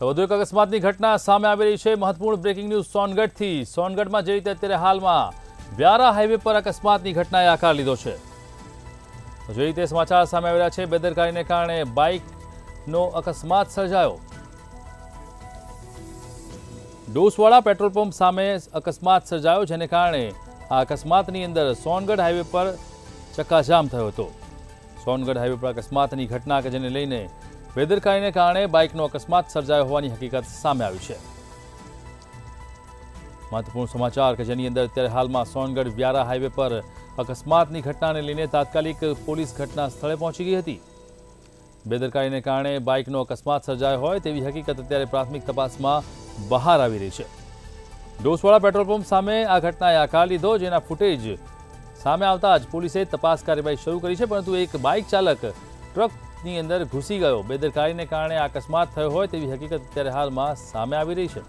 તો વધુ એક અકસ્માતની ઘટના સામે આવી રહી છે। મહત્વપૂર્ણ બ્રેકિંગ ન્યૂઝ સોનગઢથી। સોનગઢમાં જે રીતે અત્યારે હાલમાં વ્યારા હાઈવે પર અકસ્માતની ઘટનાએ આકાર લીધો છે। જે રીતે સમાચાર સામે આવી રહ્યા છે, બેદરકારીને કારણે બાઇકનો અકસ્માત સર્જાયો। ડોસવાડા પેટ્રોલ પંપ સામે અકસ્માત સર્જાયો, જેને કારણે આ અકસ્માતની અંદર સોનગઢ હાઈવે પર ચક્કાજામ થયો હતો। સોનગઢ હાઈવે પર અકસ્માતની ઘટના કે જેને લઈને બેદરકારીને કારણે બાઇકનો અકસ્માત સર્જાયો હોવાની હકીકત સામે આવી છે। મહત્વપૂર્ણ સમાચાર કે જેની અંદર અત્યારે હાલમાં સોનગઢ વ્યારા હાઈવે પર અકસ્માતની ઘટનાને લઈને તાત્કાલિક પોલીસ ઘટના સ્થળે પહોંચી ગઈ હતી। બેદરકારીને કારણે બાઇકનો અકસ્માત સર્જાયો હોય તેવી હકીકત અત્યારે પ્રાથમિક તપાસમાં બહાર આવી રહી છે। ડોસવાડા પેટ્રોલ પંપ સામે આ ઘટનાએ આકાર લીધો, જેના ફૂટેજ સામે આવતા જ પોલીસે તપાસ કાર્યવાહી શરૂ કરી છે, પરંતુ એક બાઇક ચાલક ટ્રકની અંદર ઘૂસી ગયો। બેદરકારીને કારણે અકસ્માત થયો હોય તેવી હકીકત અત્યારે હાલમાં સામે આવી રહી છે।